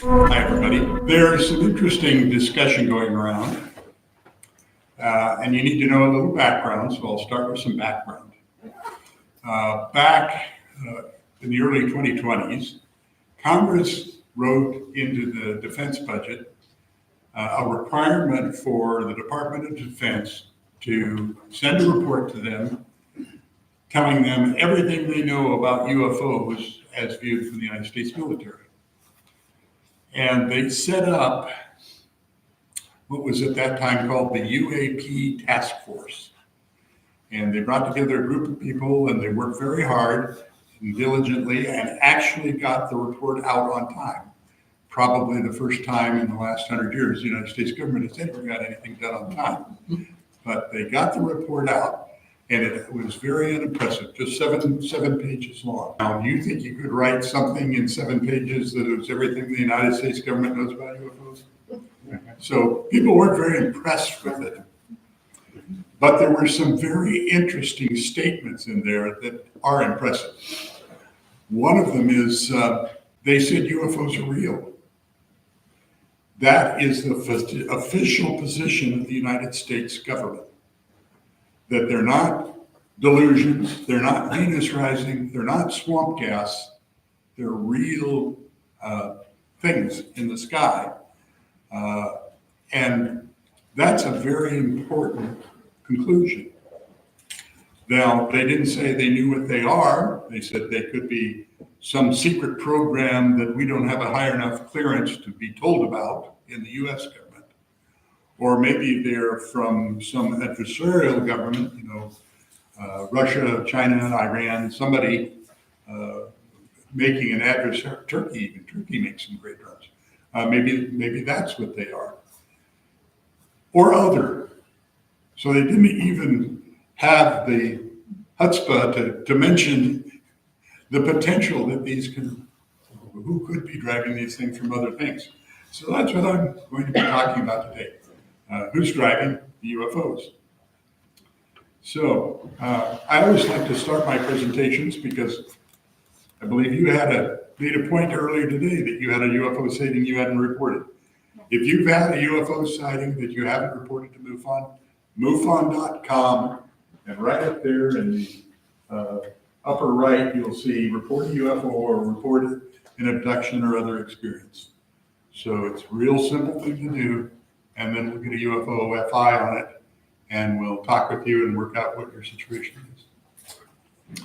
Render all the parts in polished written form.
Hi, everybody. There's some interesting discussion going around, and you need to know a little background, so I'll start with some background. Back in the early 2020s, Congress wrote into the defense budget a requirement for the Department of Defense to send a report to them telling them everything they know about UFOs as viewed from the United States military. And they set up what was at that time called the UAP Task Force. And they brought together a group of people and they worked very hard and diligently and actually got the report out on time. Probably the first time in the last 100 years the United States government has ever got anything done on time. But they got the report out. And it was very unimpressive, just seven pages long. Now, do you think you could write something in 7 pages that was everything the United States government knows about UFOs? So people weren't very impressed with it. But there were some very interesting statements in there that are impressive. One of them is they said UFOs are real. That is the official position of the United States government. That they're not delusions, they're not Venus rising, they're not swamp gas, they're real things in the sky. And that's a very important conclusion. Now, they didn't say they knew what they are. They said they could be some secret program that we don't have a high enough clearance to be told about in the US government. Or maybe they're from some adversarial government, Russia, China, Iran, somebody making an adversary, Turkey, even Turkey makes some great drugs. Maybe that's what they are. Or other. So they didn't even have the chutzpah to mention the potential that who could be driving these things from other things. So that's what I'm going to be talking about today. Who's driving the UFOs? So I always like to start my presentations because I believe you made a point earlier today that you had a UFO sighting you hadn't reported. If you've had a UFO sighting that you haven't reported to MUFON, MUFON.com, and right up there in the upper right, you'll see report a UFO or report an abduction or other experience. So it's a real simple thing to do. And then we'll get a UFO FI on it, and we'll talk with you and work out what your situation is.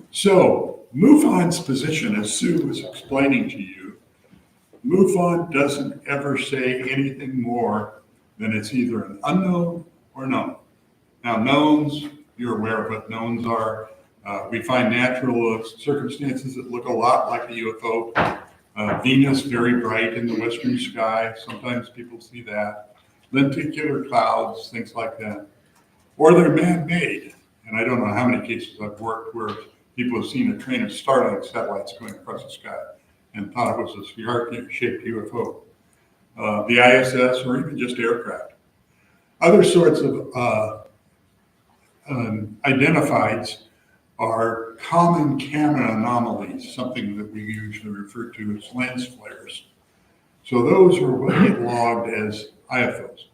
So MUFON's position, as Sue was explaining to you, MUFON doesn't ever say anything more than it's either an unknown or known. Now, knowns, you're aware of what knowns are. We find natural circumstances that look a lot like the UFO. Venus, very bright in the western sky. Sometimes people see that. Lenticular clouds, things like that. Or they're man-made. And I don't know how many cases I've worked where people have seen a train of Starlink satellites going across the sky and thought it was a cigar-shaped UFO. The ISS or even just aircraft. Other sorts of identifieds are common camera anomalies, something that we usually refer to as lens flares. So those are what get logged as IFOs.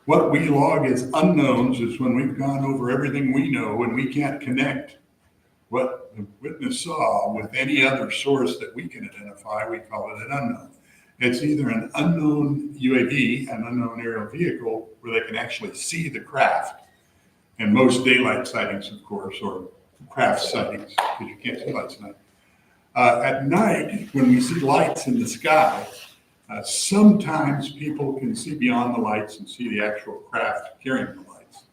What we log as unknowns is when we've gone over everything we know and we can't connect what the witness saw with any other source that we can identify, we call it an unknown. It's either an unknown UAV, an unknown aerial vehicle, where they can actually see the craft. And most daylight sightings, of course, or craft sightings, because you can't see lights at night. At night, when we see lights in the sky, sometimes people can see beyond the lights and see the actual craft carrying the lights.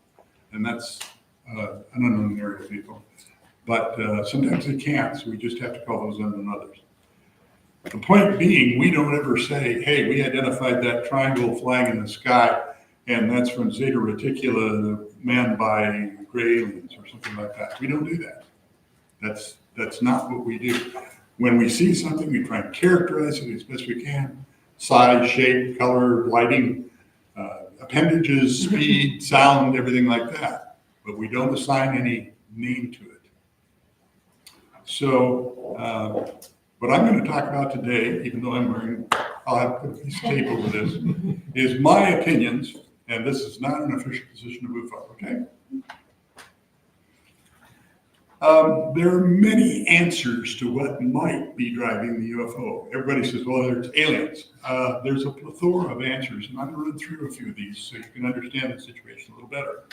And that's an unknown aerial vehicle. But sometimes they can't, so we just have to call those unknown others. The point being, we don't ever say, hey, we identified that triangle flying in the sky, and that's from Zeta Reticula, manned by gray aliens or something like that. We don't do that. That's not what we do. When we see something, we try and characterize it as best we can. Size, shape, color, lighting, appendages, speed, sound, everything like that. But we don't assign any name to it. So What I'm going to talk about today, even though I'll have to put a piece of tape over this, is my opinions, and this is not an official position of MUFON, okay? There are many answers to what might be driving the UFO. Everybody says, well, there's aliens. There's a plethora of answers, and I'm going to run through a few of these so you can understand the situation a little better.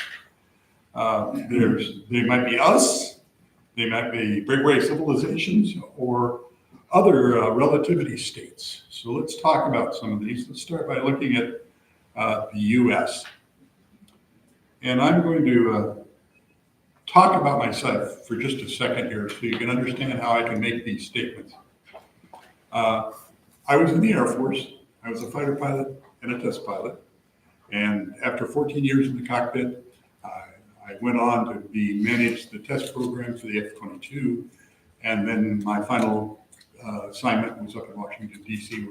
They might be us, they might be breakaway civilizations, or other relativity states. So let's talk about some of these. Let's start by looking at the US. And I'm going to talk about myself for just a second here so you can understand how I can make these statements. I was in the Air Force. I was a fighter pilot and a test pilot. And after 14 years in the cockpit, I went on to manage the test program for the F-22. And then my final assignment was up in Washington, D.C.,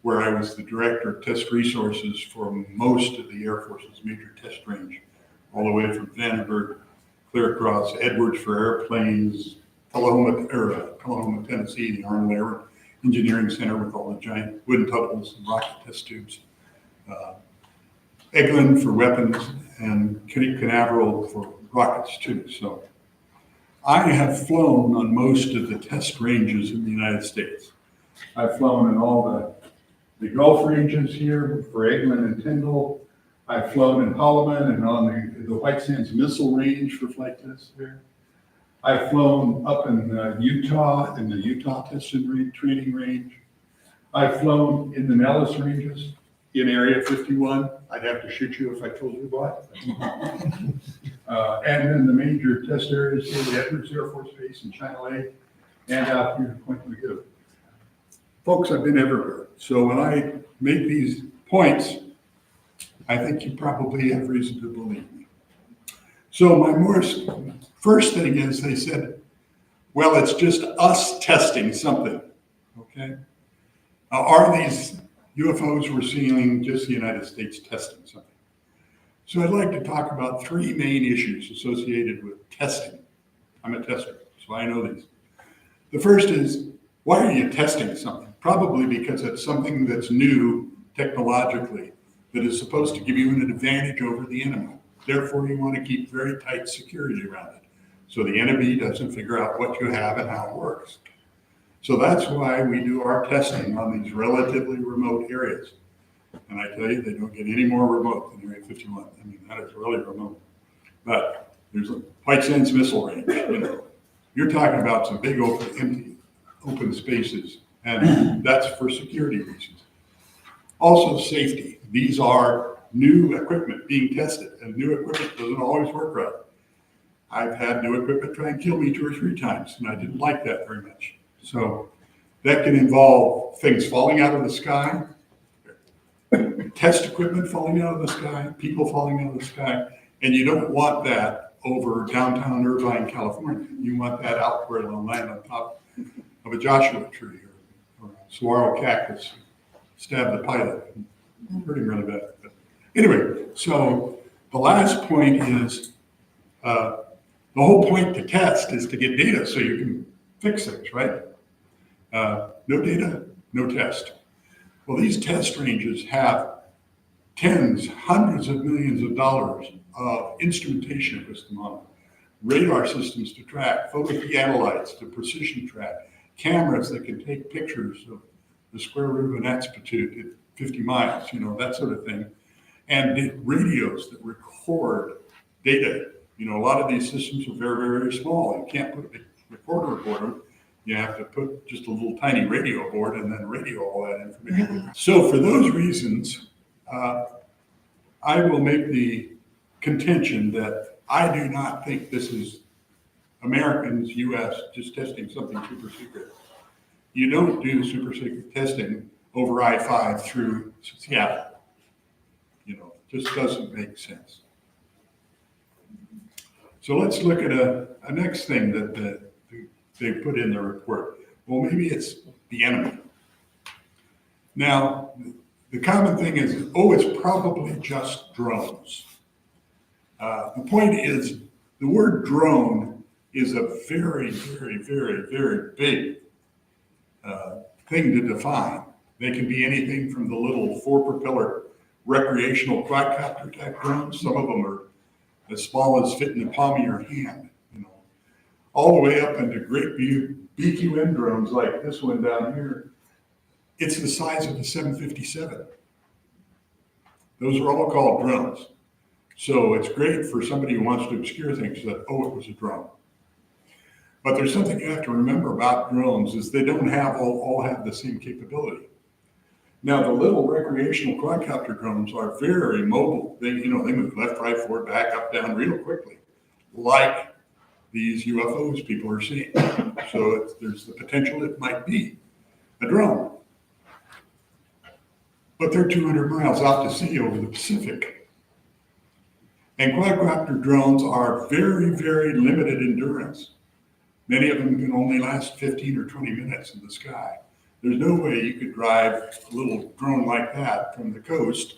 where I was the director of test resources for most of the Air Force's major test range, all the way from Vandenberg, clear across Edwards for airplanes, Tullahoma, Tennessee, the Arnold Air Engineering Center with all the giant wooden tunnels and rocket test tubes, Eglin for weapons, and Cape Canaveral for rockets too. So I have flown on most of the test ranges in the United States. I've flown in all the Gulf ranges here for Eglin and Tyndall. I've flown in Holloman and on the White Sands Missile Range for flight tests there. I've flown up in Utah, in the Utah Test and Training Range. I've flown in the Nellis Ranges in Area 51. I'd have to shoot you if I told you what. And then the major test areas here, the Edwards Air Force Base in China Lake, and out here at Point Lagoo. Folks, I've been everywhere. So when I make these points, I think you probably have reason to believe me. So my first thing is they said, well, it's just us testing something, okay? Are these UFOs we're seeing just the United States testing something? So I'd like to talk about three main issues associated with testing. I'm a tester, so I know these. The first is, why are you testing something? Probably because it's something that's new technologically that is supposed to give you an advantage over the enemy. Therefore, you want to keep very tight security around it so the enemy doesn't figure out what you have and how it works. So that's why we do our testing on these relatively remote areas. And I tell you, they don't get any more remote than Area 51. I mean, that is really remote. But there's a White Sands Missile Range. You're talking about some big open spaces, and that's for security reasons. Also, safety. These are new equipment being tested, and new equipment doesn't always work right. I've had new equipment try and kill me 2 or 3 times, and I didn't like that very much. So that can involve things falling out of the sky, test equipment falling out of the sky, people falling out of the sky, and you don't want that over downtown Irvine, California. You want that out where it'll land on top of a Joshua tree or a saguaro cactus, stab the pilot, hurt him really bad. But anyway, so the last point is, the whole point to test is to get data so you can fix things, right? No data, no test. Well, these test ranges have tens, hundreds of millions of dollars of instrumentation system on them, radar systems to track, phototheodolites to precision track, cameras that can take pictures of the square root of an altitude at 50 miles, that sort of thing, and radios that record data. A lot of these systems are very, very small. You can't put a big recorder aboard them. You have to put just a little tiny radio aboard and then radio all that information. So for those reasons, I will make the contention that I do not think this is Americans, US, just testing something super secret. You don't do super secret testing over I-5 through Seattle. Just doesn't make sense. So let's look at a next thing that they put in the report. Well, maybe it's the enemy. Now, the common thing is, it's probably just drones. The point is, the word drone is a very, very, very, very big thing to define. They can be anything from the little 4-propeller recreational quadcopter type drones. Some of them are as small as fit in the palm of your hand, all the way up into great BQN drones like this one down here. It's the size of the 757. Those are all called drones. So it's great for somebody who wants to obscure things that, oh, it was a drone. But there's something you have to remember about drones is they don't all have the same capability. Now, the little recreational quadcopter drones are very mobile. They move left, right, forward, back, up, down real quickly, like these UFOs people are seeing. So there's the potential it might be a drone. But they're 200 miles out to sea over the Pacific. And quadcopter drones are very, very limited endurance. Many of them can only last 15 or 20 minutes in the sky. There's no way you could drive a little drone like that from the coast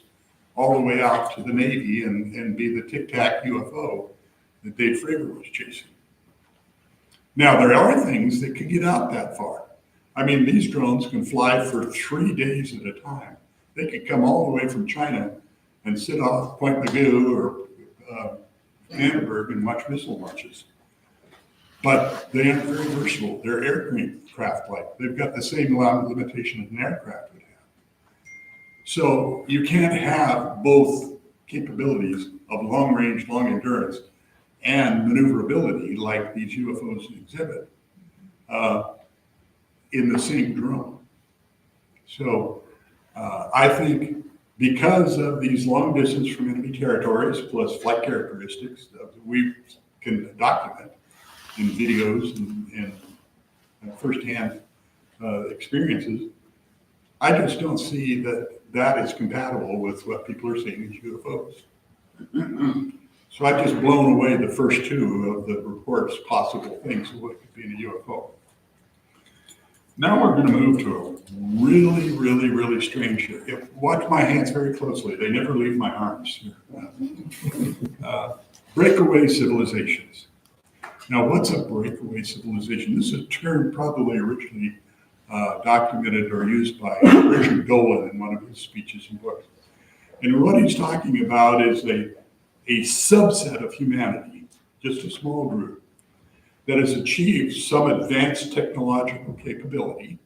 all the way out to the Navy and be the tic-tac UFO that Dave Fravor was chasing. Now, there are things that can get out that far. I mean, these drones can fly for 3 days at a time. They could come all the way from China and sit off Point Mugu or Vandenberg and watch missile launches. But they aren't very versatile. They're aircraft-like. They've got the same limitation as an aircraft would have. So you can't have both capabilities of long range, long endurance, and maneuverability like these UFOs exhibit in the same drone. So I think because of these long distance from enemy territories, plus flight characteristics that we can document in videos and firsthand experiences, I just don't see that is compatible with what people are seeing as UFOs. So I've just blown away the first two of the report's possible things of what could be in a UFO. Now we're going to move to a really, really, really strange here. Watch my hands very closely. They never leave my arms. Breakaway civilizations. Now, what's a breakaway civilization? This is a term probably originally documented or used by Richard Dolan in one of his speeches and books. And what he's talking about is a subset of humanity, just a small group, that has achieved some advanced technological capability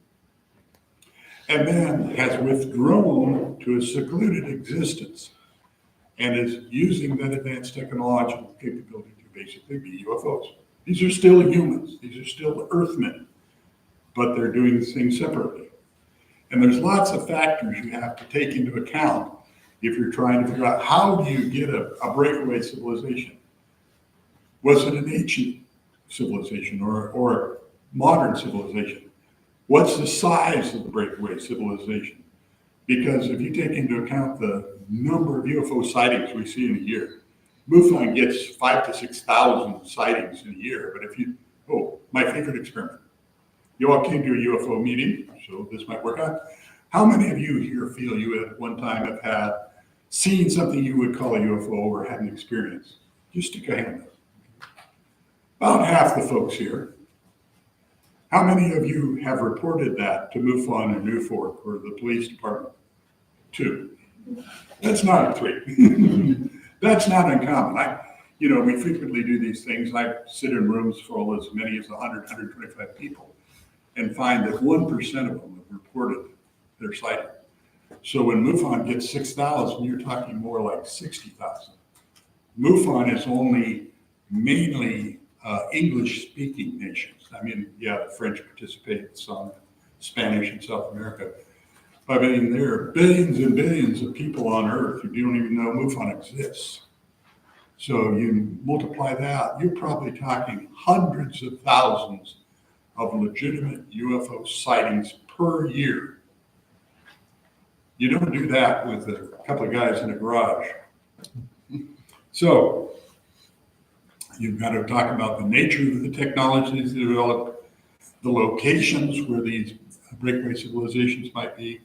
and then has withdrawn to a secluded existence and is using that advanced technological capability to basically be UFOs. These are still humans. These are still Earthmen, but they're doing things separately. And there's lots of factors you have to take into account if you're trying to figure out how do you get a breakaway civilization. Was it an ancient civilization or modern civilization? What's the size of the breakaway civilization? Because if you take into account the number of UFO sightings we see in a year, MUFON gets 5,000 to 6,000 sightings in a year. But my favorite experiment. You all came to a UFO meeting, so this might work out. How many of you here feel you at one time have seen something you would call a UFO or had an experience? Just stick a hand up. About half the folks here. How many of you have reported that to MUFON or NUFORC or the police department? 2. That's not 3. That's not uncommon. We frequently do these things. I sit in rooms full as many as 100, 125 people and find that 1% of them have reported their sighting. So when MUFON gets 6,000, you're talking more like 60,000. MUFON is only mainly English-speaking nations. I mean, yeah, the French participate, some Spanish in South America. I mean, there are billions and billions of people on Earth who don't even know MUFON exists. So you multiply that, you're probably talking hundreds of thousands of legitimate UFO sightings per year. You don't do that with a couple of guys in a garage. So you've got to talk about the nature of the technologies that develop, the locations where these breakaway civilizations might be,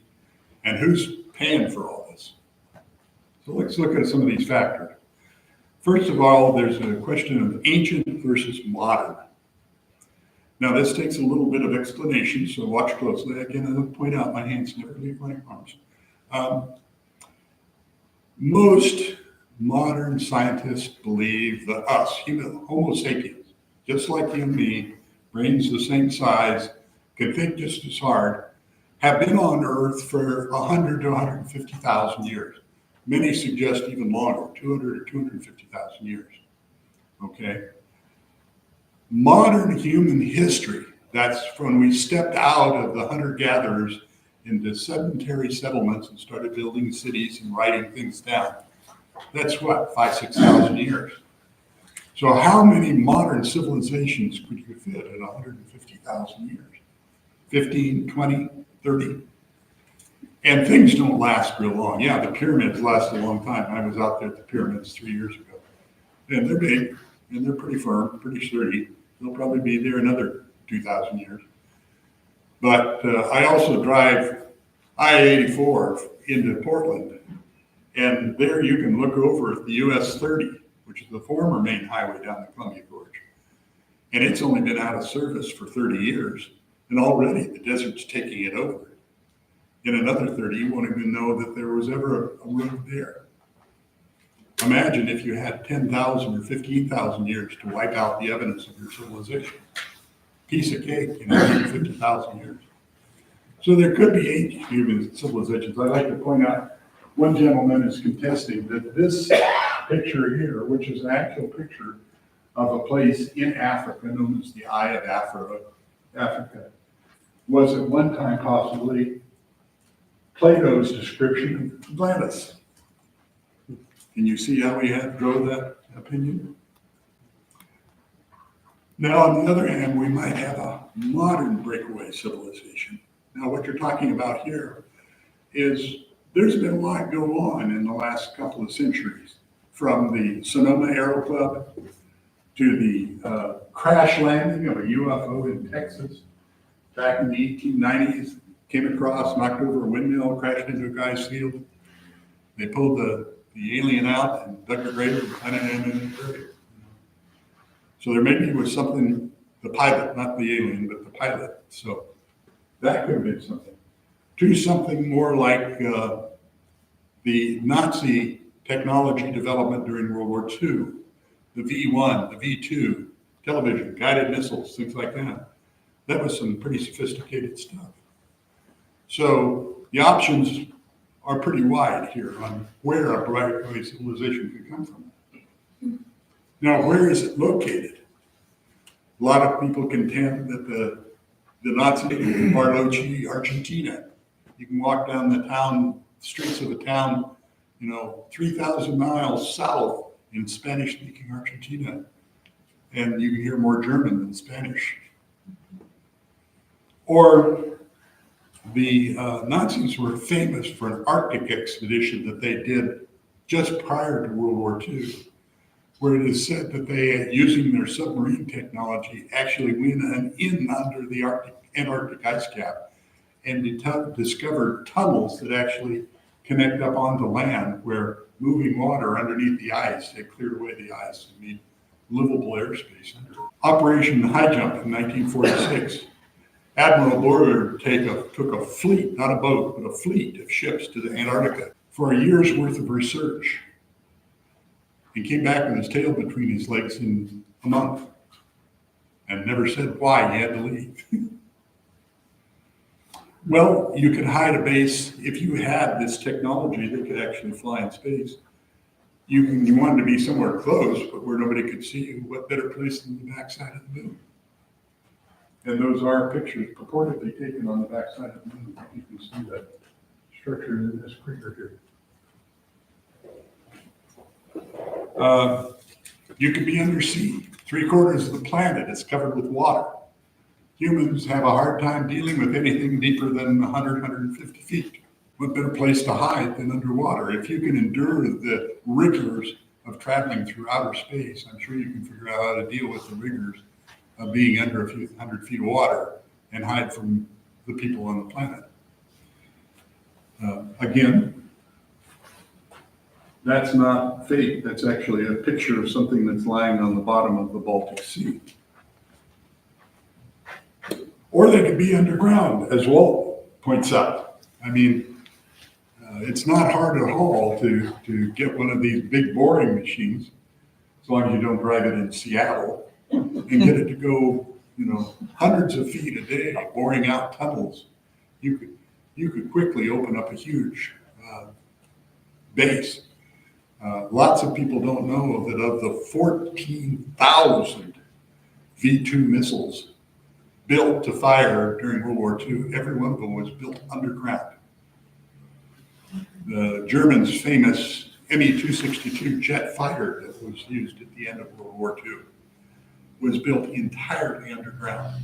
and who's paying for all this. So let's look at some of these factors. First of all, there's a question of ancient versus modern. Now, this takes a little bit of explanation, so watch closely. Again, I'll point out my hands never leave my arms. Most modern scientists believe that us, Homo sapiens, just like you and me, brains the same size, can think just as hard, have been on Earth for 100 to 150,000 years. Many suggest even longer, 200 or 250,000 years. Okay? Modern human history, that's when we stepped out of the hunter-gatherers into sedentary settlements and started building cities and writing things down. That's what, 5,000 to 6,000 years. So how many modern civilizations could you fit in 150,000 years? 15, 20, 30? And things don't last real long. Yeah, the pyramids last a long time. I was out there at the pyramids 3 years ago. And they're big, and they're pretty firm, pretty sturdy. They'll probably be there another 2,000 years. But I also drive I-84 into Portland, and there you can look over at the US 30, which is the former main highway down the Columbia Gorge. And it's only been out of service for 30 years, and already the desert's taking it over. In another 30, you won't even know that there was ever a road there. Imagine if you had 10,000 or 15,000 years to wipe out the evidence of your civilization. Piece of cake in 150,000 years. So there could be ancient human civilizations. I'd like to point out, one gentleman is contesting that this picture here, which is an actual picture of a place in Africa known as the Eye of Africa, was at one time possibly Plato's description of Atlantis. Can you see how we drove that opinion? Now, on the other hand, we might have a modern breakaway civilization. Now, what you're talking about here is there's been a lot go on in the last couple of centuries, from the Sonoma Aero Club to the crash landing of a UFO in Texas back in the 1890s. Came across, knocked over a windmill, crashed into a guy's field. They pulled the alien out and dug a grave and planted him in the grave. So there maybe was something, the pilot, not the alien, but the pilot. So that could have been something. To something more like the Nazi technology development during World War II, the V1, the V2, television, guided missiles, things like that. That was some pretty sophisticated stuff. So the options are pretty wide here on where a breakaway civilization could come from. Now, where is it located? A lot of people contend that the Nazis in Bariloche, Argentina. You can walk down the streets of the town, 3,000 miles south in Spanish-speaking Argentina, and you can hear more German than Spanish. Or the Nazis were famous for an Arctic expedition that they did just prior to World War II, where it is said that they, using their submarine technology, actually went in under the Antarctic ice cap and discovered tunnels that actually connect up onto land, where moving water underneath the ice had cleared away the ice and made livable airspace under it. Operation High Jump in 1946. Admiral Boyer took a fleet, not a boat, but a fleet of ships to the Antarctica for a year's worth of research. He came back with his tail between his legs in a month and never said why he had to leave. Well, you could hide a base if you had this technology that could actually fly in space. You wanted to be somewhere close, but where nobody could see you. What better place than the backside of the moon? And those are pictures purportedly taken on the backside of the moon. You can see that structure in this crater here. You could be under sea. 3/4 of the planet is covered with water. Humans have a hard time dealing with anything deeper than 100, 150 feet. What better place to hide than underwater? If you can endure the rigors of traveling through outer space, I'm sure you can figure out how to deal with the rigors of being under a few 100 feet of water and hide from the people on the planet. Again, that's not fake. That's actually a picture of something that's lying on the bottom of the Baltic Sea. or they could be underground, as Walt points out. I mean, it's not hard at all to get one of these big boring machines, as long as you don't drive it in Seattle, and get it to go, hundreds of feet a day, boring out tunnels. You could quickly open up a huge base. Lots of people don't know that of the 14,000 V-2 missiles built to fire during World War II, every one of them was built underground. The Germans' famous Me-262 jet fighter that was used at the end of World War II was built entirely underground.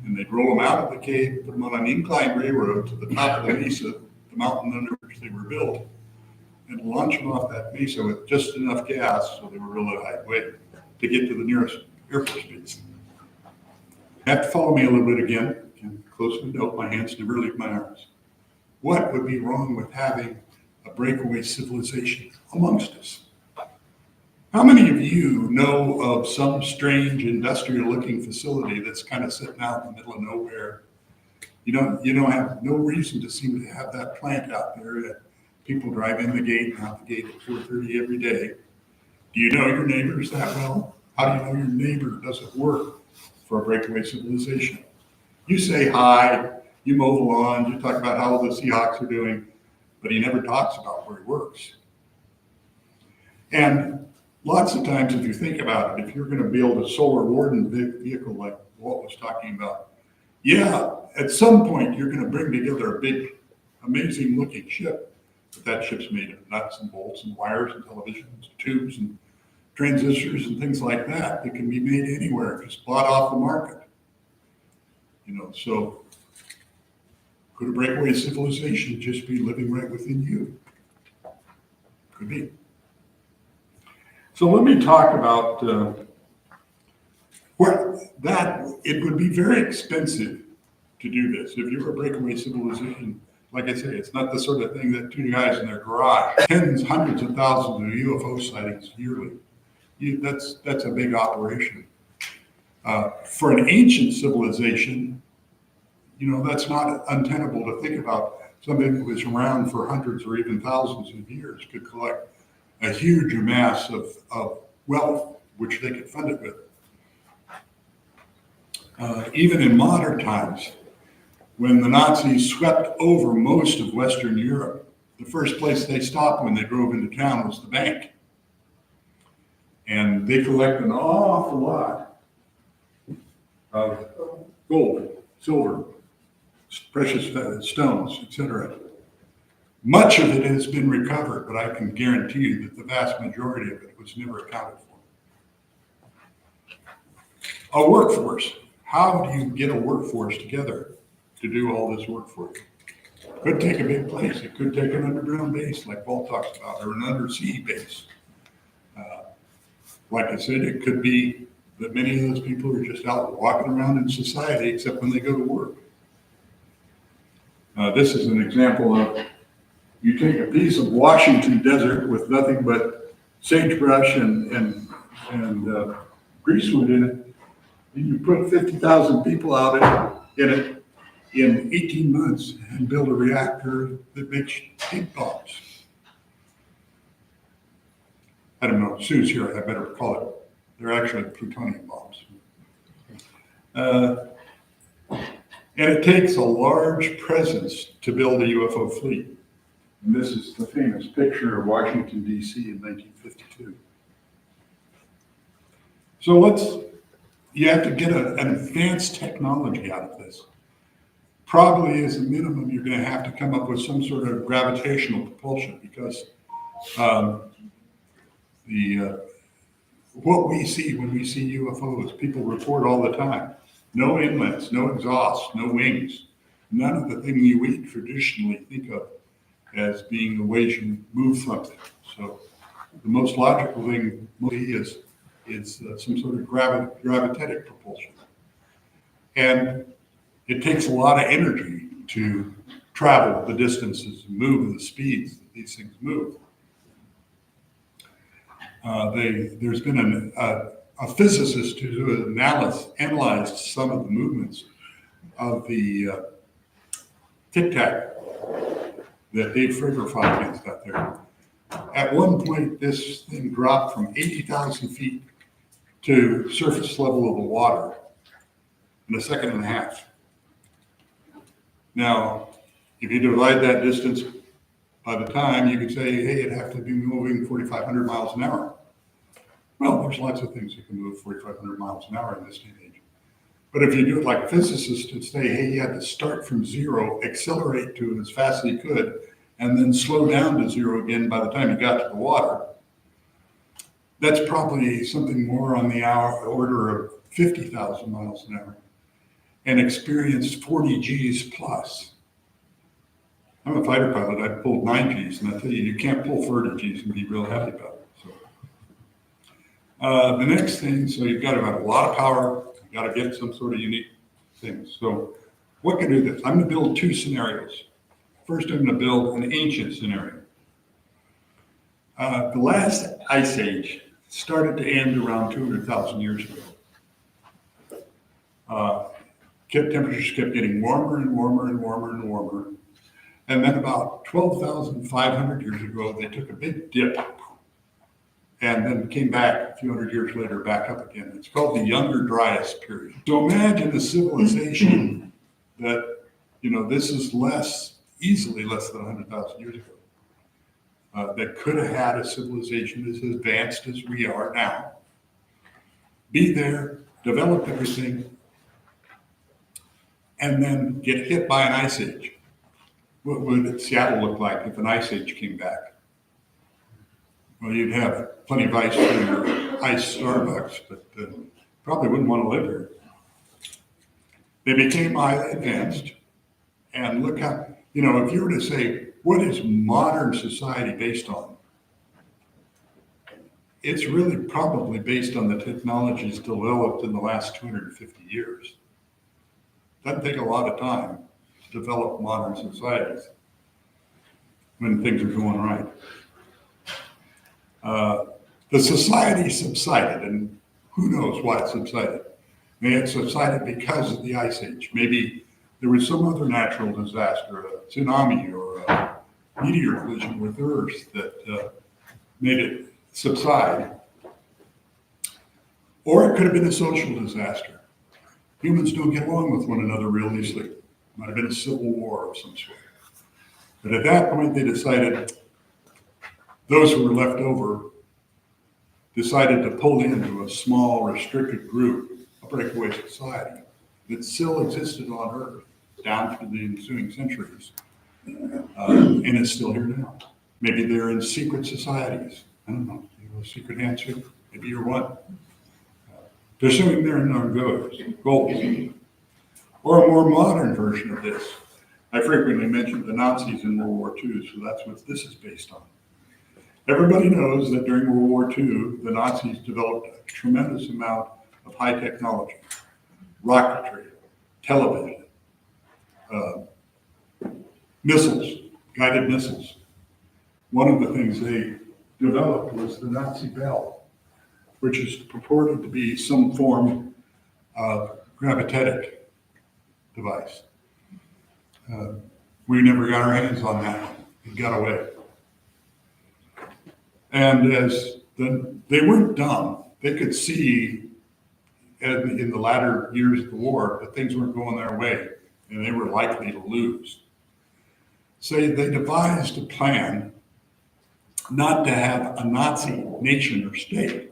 And they'd roll them out of the cave, put them on an inclined railroad to the top of the mesa, the mountain under which they were built, and launch them off that mesa with just enough gas, so they were really lightweight, to get to the nearest Air Force base. You have to follow me a little bit again. Close to the note, my hands never leave my arms. What would be wrong with having a breakaway civilization amongst us? How many of you know of some strange industrial-looking facility that's kind of sitting out in the middle of nowhere? You don't have no reason to seem to have that plant out there that people drive in the gate and out the gate at 4:30 every day. Do you know your neighbors that well? How do you know your neighbor doesn't work for a breakaway civilization? You say hi, you mow the lawn, you talk about how the Seahawks are doing, but he never talks about where he works. And lots of times, if you think about it, if you're going to build a solar warden vehicle like Walt was talking about, yeah, at some point you're going to bring together a big, amazing looking ship, but that ship's made of nuts and bolts and wires and televisions, and tubes and transistors and things like that that can be made anywhere, just bought off the market. So could a breakaway civilization just be living right within you? Could be. So let me talk about it would be very expensive to do this. If you're a breakaway civilization, like I say, it's not the sort of thing that two guys in their garage, tens, hundreds of thousands of UFO sightings yearly. That's a big operation. For an ancient civilization, that's not untenable to think about. Somebody that was around for hundreds or even thousands of years could collect a huge amass of wealth, which they could fund it with. Even in modern times, when the Nazis swept over most of Western Europe, the first place they stopped when they drove into town was the bank. And they collect an awful lot of gold, silver, precious stones, etc. Much of it has been recovered, but I can guarantee you that the vast majority of it was never accounted for. A workforce. How do you get a workforce together to do all this work for you? It could take a big place. It could take an underground base like Paul talks about, or an undersea base. Like I said, it could be that many of those people are just out walking around in society except when they go to work. This is an example of, you take a piece of Washington desert with nothing but sagebrush and greasewood in it, and you put 50,000 people out in it in 18 months and build a reactor that makes big bombs. I don't know, Sue's here, I better call it. They're actually plutonium bombs. And it takes a large presence to build a UFO fleet. And this is the famous picture of Washington, D.C. in 1952. So you have to get an advanced technology out of this. Probably as a minimum, you're going to have to come up with some sort of gravitational propulsion, because what we see when we see UFOs, people report all the time. No inlets, no exhaust, no wings. None of the things you traditionally think of as being the ways you move something. So the most logical thing is some sort of gravitatic propulsion. And it takes a lot of energy to travel the distances and move the speeds that these things move. There's been a physicist who analyzed some of the movements of the Tic Tac that Dave Frager fought against out there. At one point, this thing dropped from 80,000 feet to surface level of the water in a second and a half. Now, if you divide that distance by the time, you could say, hey, it'd have to be moving 4,500 miles an hour. Well, there's lots of things that can move 4,500 miles an hour in this day and age. But if you do it like a physicist and say, hey, he had to start from zero, accelerate to as fast as he could, and then slow down to zero again by the time he got to the water, that's probably something more on the order of 50,000 miles an hour and experienced 40 Gs plus. I'm a fighter pilot. I pulled 9 Gs, and I tell you, you can't pull 30 Gs and be real happy about it. So, the next thing, so you've got to have a lot of power. You've got to get some sort of unique things. So, what can do this? I'm going to build 2 scenarios. First, I'm going to build an ancient scenario. The last ice age started to end around 200,000 years ago. Temperatures kept getting warmer and warmer and warmer and warmer. And then about 12,500 years ago, they took a big dip and then came back a few hundred years later, back up again. It's called the Younger Dryas period. So imagine a civilization that, this is easily less than 100,000 years ago, that could have had a civilization as advanced as we are now, be there, develop everything, and then get hit by an ice age. What would Seattle look like if an ice age came back? Well, you'd have plenty of ice for your ice Starbucks, but probably wouldn't want to live here. They became highly advanced, and look how, if you were to say, what is modern society based on? It's really probably based on the technologies developed in the last 250 years. Doesn't take a lot of time to develop modern societies when things are going right. The society subsided, and who knows why it subsided. May it subsided because of the ice age. Maybe there was some other natural disaster, a tsunami or a meteor collision with Earth that made it subside. Or it could have been a social disaster. Humans don't get along with one another real easily. It might have been a civil war of some sort. But at that point, they decided, those who were left over decided to pull into a small, restricted group, a breakaway society that still existed on Earth down through the ensuing centuries, and is still here now. Maybe they're in secret societies. I don't know. You know, a secret handshake? Maybe you're one. Pursuing their known goals. Or a more modern version of this. I frequently mention the Nazis in World War II, so that's what this is based on. Everybody knows that during World War II, the Nazis developed a tremendous amount of high technology, rocketry, television, missiles, guided missiles. One of the things they developed was the Nazi Bell, which is purported to be some form of gravitic device. We never got our hands on that. It got away. And they weren't dumb. They could see in the latter years of the war that things weren't going their way and they were likely to lose. So they devised a plan not to have a Nazi nation or state,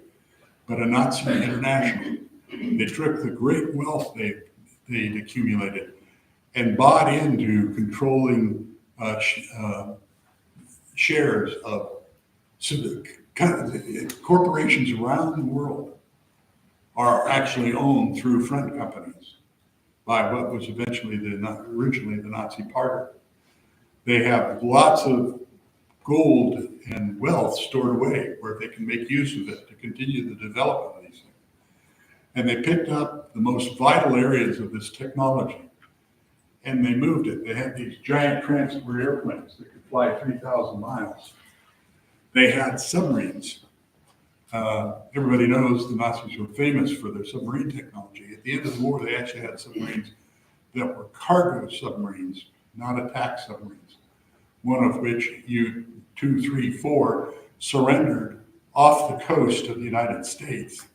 but a Nazi international. They took the great wealth they'd accumulated and bought into controlling shares of corporations around the world are actually owned through front companies by what was originally the Nazi Party. They have lots of gold and wealth stored away where they can make use of it to continue the development of these things. And they picked up the most vital areas of this technology and they moved it. They had these giant transport airplanes that could fly 3,000 miles. They had submarines. Everybody knows the Nazis were famous for their submarine technology. At the end of the war, they actually had submarines that were cargo submarines, not attack submarines, one of which U-234 surrendered off the coast of the United States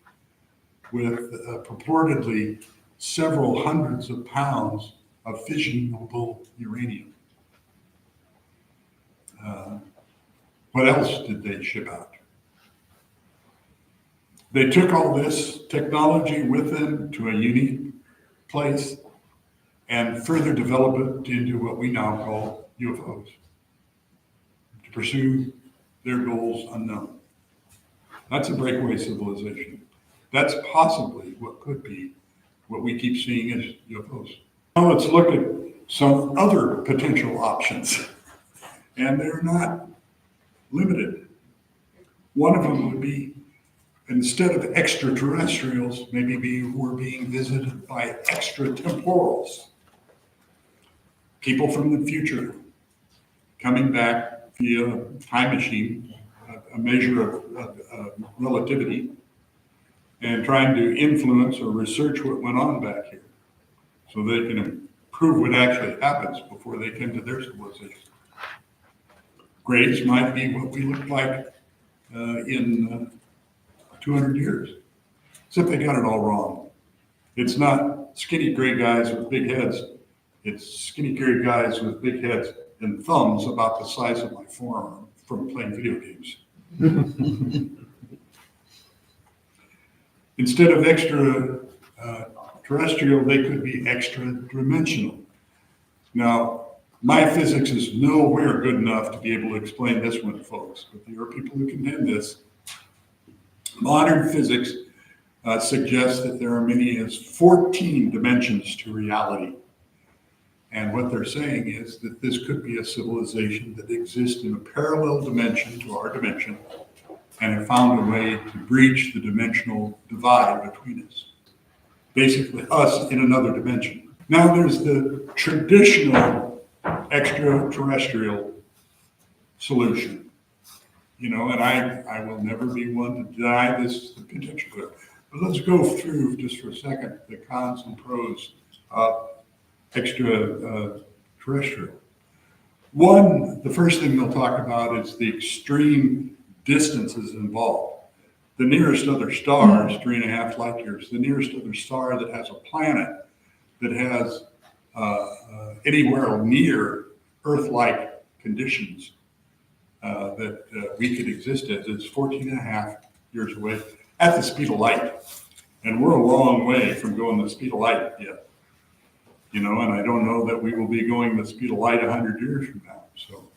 with purportedly several hundreds of pounds of fissionable uranium. What else did they ship out? They took all this technology with them to a unique place and further developed it into what we now call UFOs to pursue their goals unknown. That's a breakaway civilization. That's possibly what could be what we keep seeing as UFOs. Now let's look at some other potential options, and they're not limited. One of them would be, instead of extraterrestrials, maybe we're being visited by extratemporals, people from the future coming back via time machine, a measure of relativity, and trying to influence or research what went on back here so they can prove what actually happens before they come to their civilization. Grays might be what we look like in 200 years, except they got it all wrong. It's not skinny gray guys with big heads. It's skinny gray guys with big heads and thumbs about the size of my forearm from playing video games. Instead of extraterrestrial, they could be extra-dimensional. Now, my physics is nowhere good enough to be able to explain this one, folks, but there are people who contend this. Modern physics suggests that there are many as 14 dimensions to reality. And what they're saying is that this could be a civilization that exists in a parallel dimension to our dimension and have found a way to breach the dimensional divide between us. Basically, us in another dimension. Now there's the traditional extraterrestrial solution. And I will never be one to deny this the potential. But let's go through just for a second the cons and pros of extraterrestrial. One, the first thing they'll talk about is the extreme distances involved. The nearest other star is 3.5 light years. The nearest other star that has a planet that has anywhere near Earth-like conditions that we could exist as is 14.5 years away at the speed of light. And we're a long way from going the speed of light yet. And I don't know that we will be going the speed of light 100 years from now. So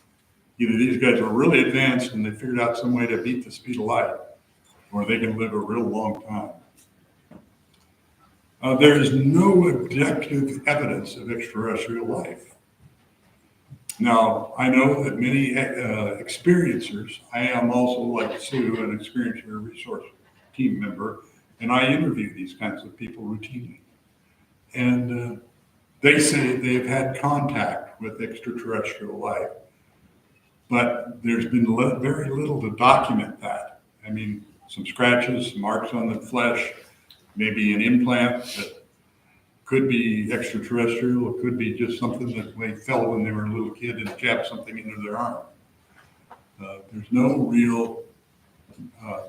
either these guys are really advanced and they figured out some way to beat the speed of light, or they can live a real long time. There is no objective evidence of extraterrestrial life. Now, I know that many experiencers, I am also, like Sue, an experiencer resource team member, and I interview these kinds of people routinely. And they say they've had contact with extraterrestrial life, but there's been very little to document that. I mean, some scratches, some marks on the flesh, maybe an implant that could be extraterrestrial. It could be just something that they felt when they were a little kid and jabbed something into their arm. There's no real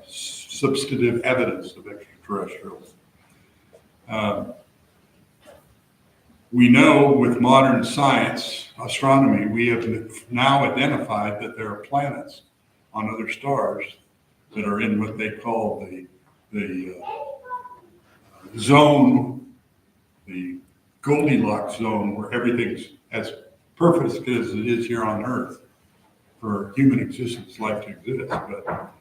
substantive evidence of extraterrestrials. We know with modern science, astronomy, we have now identified that there are planets on other stars that are in what they call the zone, the Goldilocks zone, where everything's as perfect as it is here on Earth for human existence, life to exist. But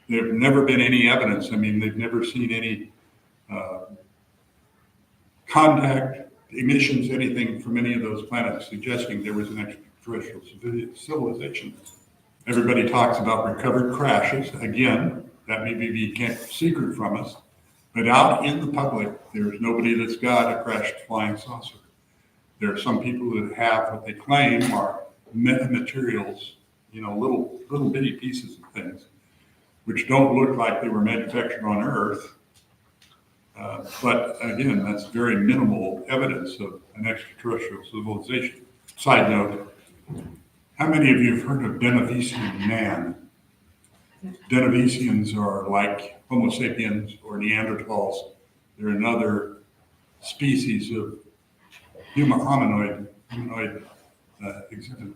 there have never been any evidence. I mean, they've never seen any contact, emissions, anything from any of those planets suggesting there was an extraterrestrial civilization. Everybody talks about recovered crashes. Again, that may be kept secret from us, but out in the public, there's nobody that's got a crashed flying saucer. There are some people that have what they claim are metamaterials, little bitty pieces of things, which don't look like they were manufactured on Earth. But again, that's very minimal evidence of an extraterrestrial civilization. Side note, how many of you have heard of Denisovans man? Denisovans are like Homo sapiens or Neanderthals. They're another species of humanoid exhibit.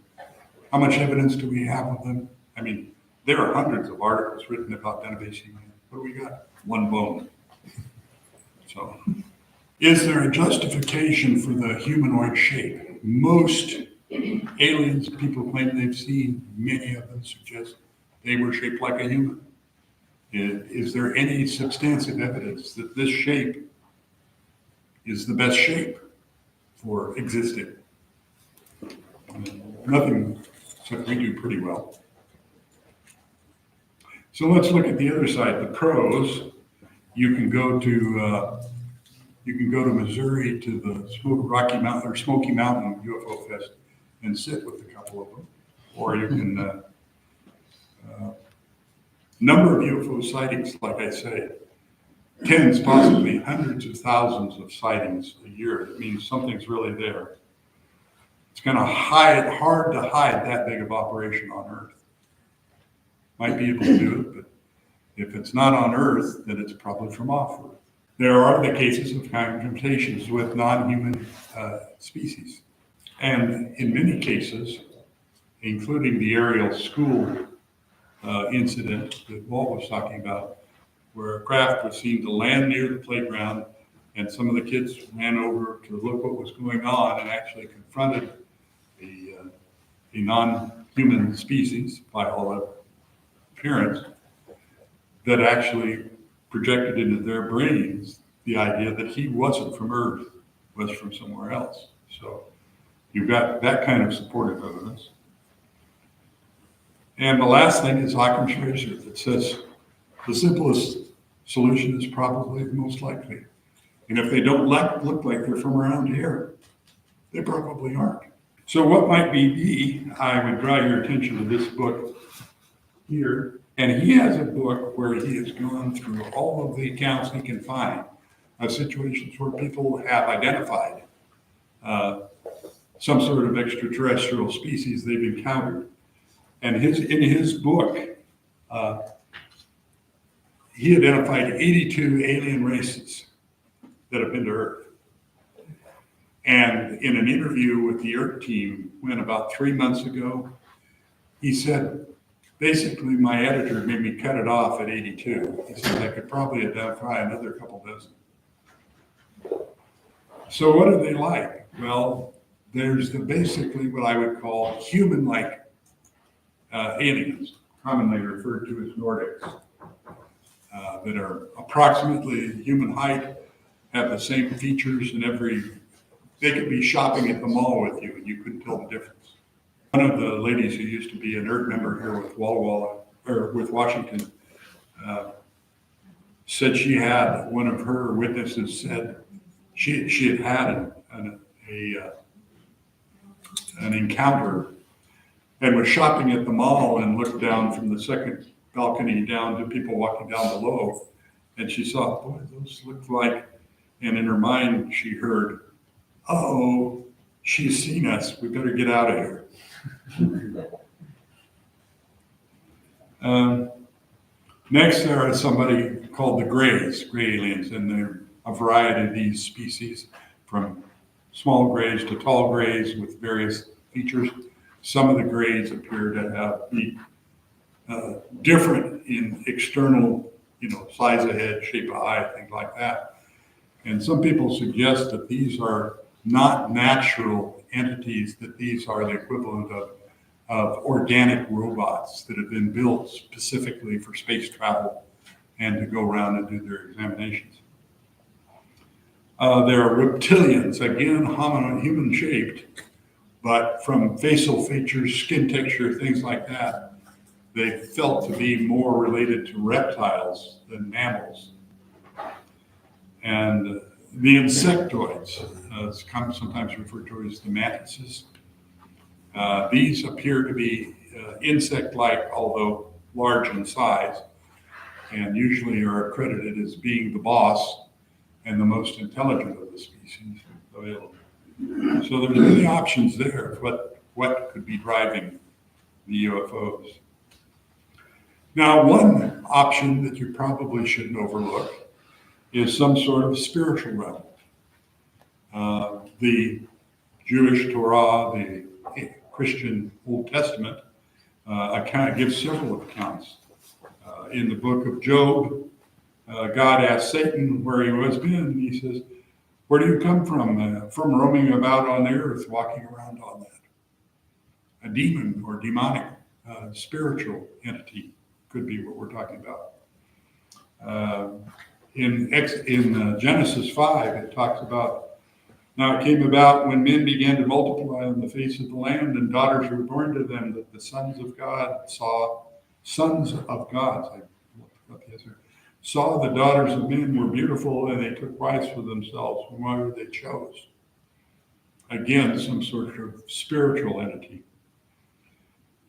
How much evidence do we have of them? I mean, there are hundreds of articles written about Denisovans man. What do we got? One bone. So, is there a justification for the humanoid shape? Most aliens people claim they've seen, many of them suggest they were shaped like a human. Is there any substantive evidence that this shape is the best shape for existing? Nothing, except we do pretty well. So let's look at the other side, the pros. You can go to Missouri to the Smoky Mountain UFO Fest and sit with a couple of them, or you can number of UFO sightings, like I say, tens, possibly hundreds of thousands of sightings a year. It means something's really there. It's going to hard to hide that big of operation on Earth. Might be able to do it, but if it's not on Earth, then it's probably from off Earth. There are the cases of confrontations with non-human species. And in many cases, including the Ariel school incident that Walt was talking about, where a craft was seen to land near the playground, and some of the kids ran over to look what was going on and actually confronted a non-human species, by all appearance, that actually projected into their brains the idea that he wasn't from Earth, was from somewhere else. So you've got that kind of supportive evidence. And the last thing is Occam's razor that says the simplest solution is probably the most likely. And if they don't look like they're from around here, they probably aren't. So what might be I would draw your attention to this book here. And he has a book where he has gone through all of the accounts he can find of situations where people have identified some sort of extraterrestrial species they've encountered. And in his book, he identified 82 alien races that have been to Earth. And in an interview with the Earth team, when about 3 months ago, he said, basically, my editor made me cut it off at 82. He said I could probably identify another couple dozen. So what are they like? Well, there's basically what I would call human-like aliens, commonly referred to as Nordics, that are approximately human height, have the same features and they could be shopping at the mall with you and you couldn't tell the difference. One of the ladies who used to be an ERT member here with with Washington said she had, one of her witnesses said she had had an encounter and was shopping at the mall and looked down from the second balcony down to people walking down below. And she saw, boy, those look like, and in her mind she heard, oh, she's seen us, we better get out of here. Next, there are somebody called the gray aliens, and they're a variety of these species, from small grays to tall grays with various features. Some of the grays appear to be different in external, size of head, shape of eye, things like that. And some people suggest that these are not natural entities, that these are the equivalent of organic robots that have been built specifically for space travel and to go around and do their examinations. There are reptilians, again, human shaped, but from facial features, skin texture, things like that, they felt to be more related to reptiles than mammals. And the insectoids, sometimes referred to as the mantises. These appear to be insect-like, although large in size, and usually are accredited as being the boss and the most intelligent of the species available. So there's many options there of what could be driving the UFOs. Now, one option that you probably shouldn't overlook is some sort of spiritual realm. The Jewish Torah, the Christian Old Testament, gives several accounts. In the book of Job, God asked Satan where he was been. He says, "Where do you come from? From roaming about on the earth, walking around on that." A demon or demonic spiritual entity could be what we're talking about. In Genesis 5, it talks about, now it came about when men began to multiply on the face of the land and daughters were born to them that the sons of gods saw the daughters of men were beautiful and they took wives for themselves whomever they chose. Again, some sort of spiritual entity.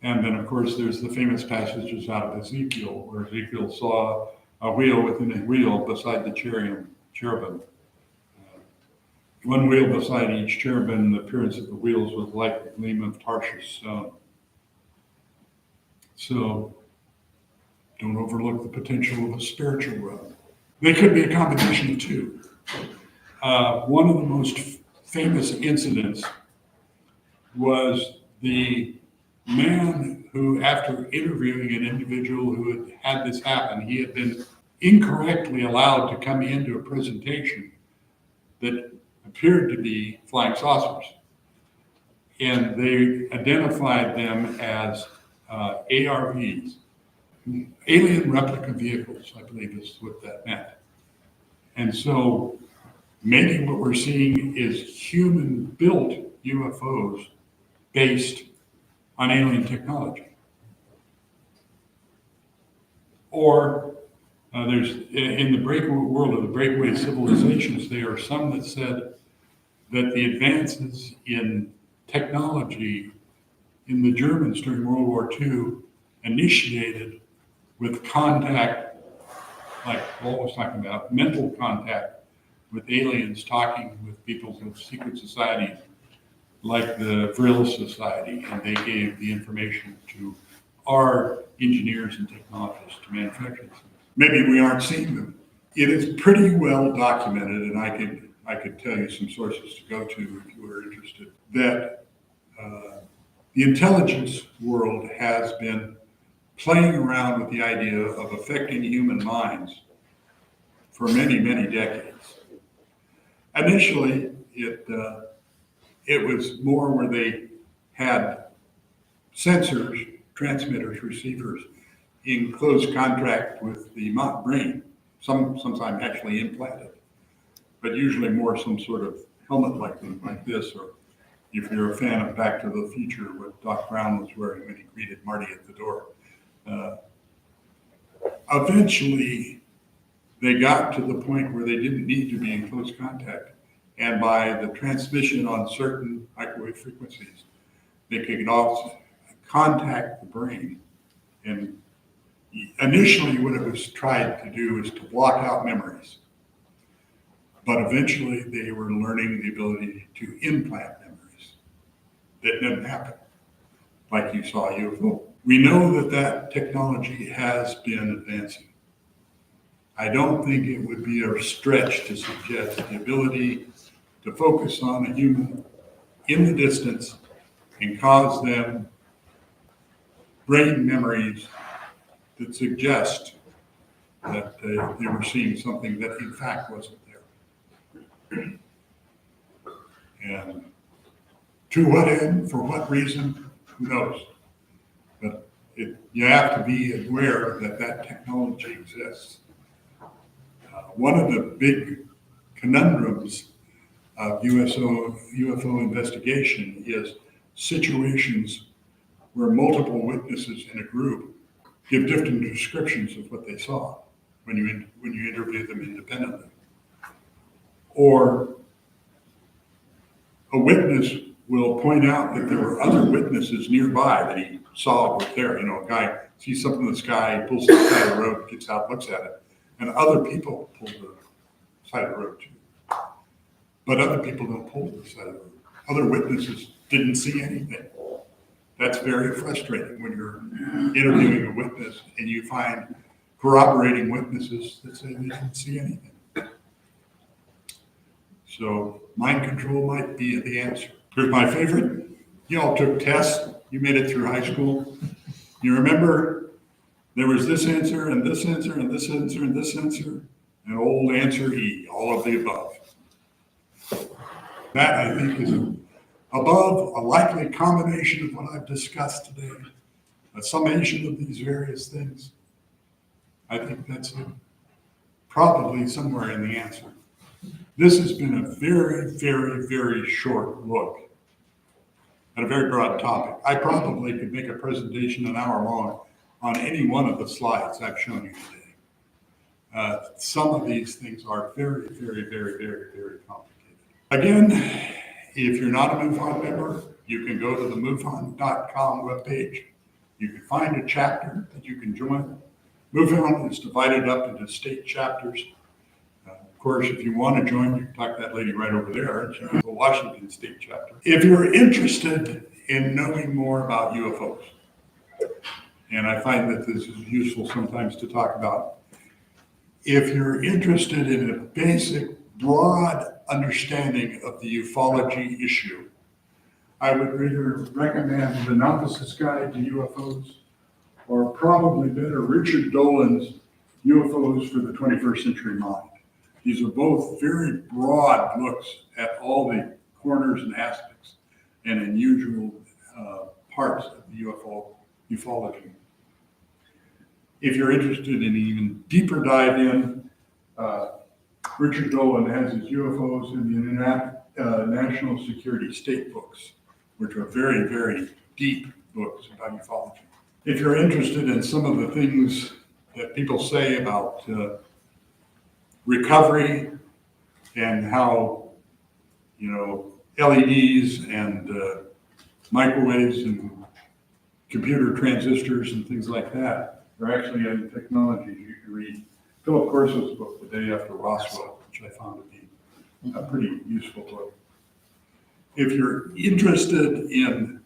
And then, of course, there's the famous passages out of Ezekiel, where Ezekiel saw a wheel within a wheel beside the cherubim. One wheel beside each cherubim, the appearance of the wheels was like the gleam of Tarshish stone. So, don't overlook the potential of a spiritual realm. They could be a combination of two. One of the most famous incidents was the man who, after interviewing an individual who had this happen, he had been incorrectly allowed to come into a presentation that appeared to be flying saucers. And they identified them as ARVs, alien replica vehicles, I believe is what that meant. And so maybe what we're seeing is human-built UFOs based on alien technology. Or there's, in the breakaway world of the breakaway civilizations, there are some that said that the advances in technology in the Germans during World War II initiated with contact, like Walt was talking about, mental contact with aliens, talking with people from secret societies like the Vril Society, and they gave the information to our engineers and technologists to manufacture them. Maybe we aren't seeing them. It is pretty well documented, and I could tell you some sources to go to if you were interested, that the intelligence world has been playing around with the idea of affecting human minds for many, many decades. Initially, it was more where they had sensors, transmitters, receivers in close contact with the brain, sometimes actually implanted, but usually more some sort of helmet-like thing like this, or if you're a fan of Back to the Future, what Doc Brown was wearing when he greeted Marty at the door. Eventually, they got to the point where they didn't need to be in close contact. And by the transmission on certain microwave frequencies, they could also contact the brain. And initially, what it was tried to do is to block out memories. But eventually, they were learning the ability to implant memories. That didn't happen, like you saw UFO. We know that technology has been advancing. I don't think it would be a stretch to suggest the ability to focus on a human in the distance and cause them brain memories that suggest that they were seeing something that in fact wasn't there. And to what end, for what reason, who knows? But you have to be aware that technology exists. One of the big conundrums of UFO investigation is situations where multiple witnesses in a group give different descriptions of what they saw when you interview them independently. Or a witness will point out that there were other witnesses nearby that he saw were there. You know, a guy sees something in the sky, pulls to the side of the road, gets out, looks at it, and other people pull to the side of the road too. But other people don't pull to the side of the road. other witnesses didn't see anything. That's very frustrating when you're interviewing a witness and you find corroborating witnesses that say they didn't see anything. So mind control might be the answer. Here's my favorite. You all took tests. You made it through high school. You remember there was this answer and this answer and this answer and this answer, and old answer E, all of the above. That, I think, is above a likely combination of what I've discussed today, a summation of these various things. I think that's probably somewhere in the answer. This has been a very, very, very short look at a very broad topic. I probably could make a presentation an hour long on any one of the slides I've shown you today. Some of these things are very, very, very, very, very complicated. Again, if you're not a MUFON member, you can go to the MUFON.com webpage. You can find a chapter that you can join. MUFON is divided up into state chapters. Of course, if you want to join, you can talk to that lady right over there. She's the Washington State chapter. If you're interested in knowing more about UFOs, and I find that this is useful sometimes to talk about, if you're interested in a basic, broad understanding of the ufology issue, I would either recommend The Novice's Guide to UFOs, or probably better, Richard Dolan's UFOs for the 21st Century Mind. These are both very broad looks at all the corners and aspects and unusual parts of the ufology. If you're interested in an even deeper dive in, Richard Dolan has his UFOs in the National Security State Books, which are very, very deep books about ufology. If you're interested in some of the things that people say about recovery and how, LEDs and microwaves and computer transistors and things like that are actually technologies you can read. Philip Corso's book, The Day After Roswell, which I found to be a pretty useful book. If you're interested in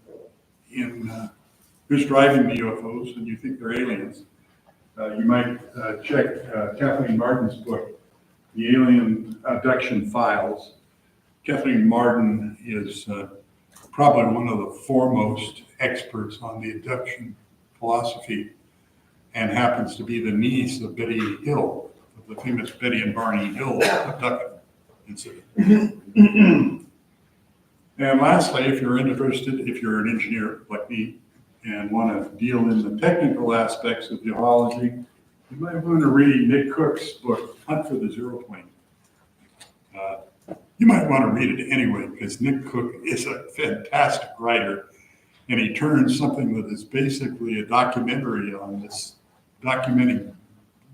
who's driving the UFOs and you think they're aliens, you might check Kathleen Martin's book, The Alien Abduction Files. Kathleen Martin is probably one of the foremost experts on the abduction philosophy and happens to be the niece of Betty Hill, of the famous Betty and Barney Hill abduction incident. And lastly, if you're interested, if you're an engineer like me and want to deal in the technical aspects of geology, you might want to read Nick Cook's book, Hunt for the Zero Point. You might want to read it anyway, because Nick Cook is a fantastic writer, and he turns something that is basically a documentary on this, documenting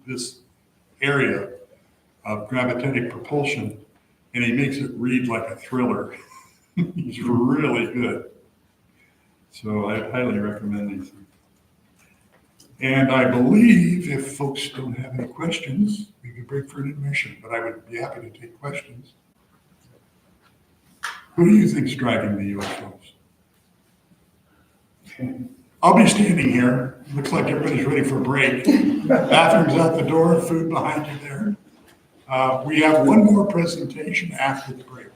this area of gravitatic propulsion, and he makes it read like a thriller. He's really good. So I highly recommend these. And I believe if folks don't have any questions, we could break for an intermission, but I would be happy to take questions. Who do you think's driving the UFOs? I'll be standing here. Looks like everybody's ready for a break. Bathroom's out the door, food behind you there. We have one more presentation after the break.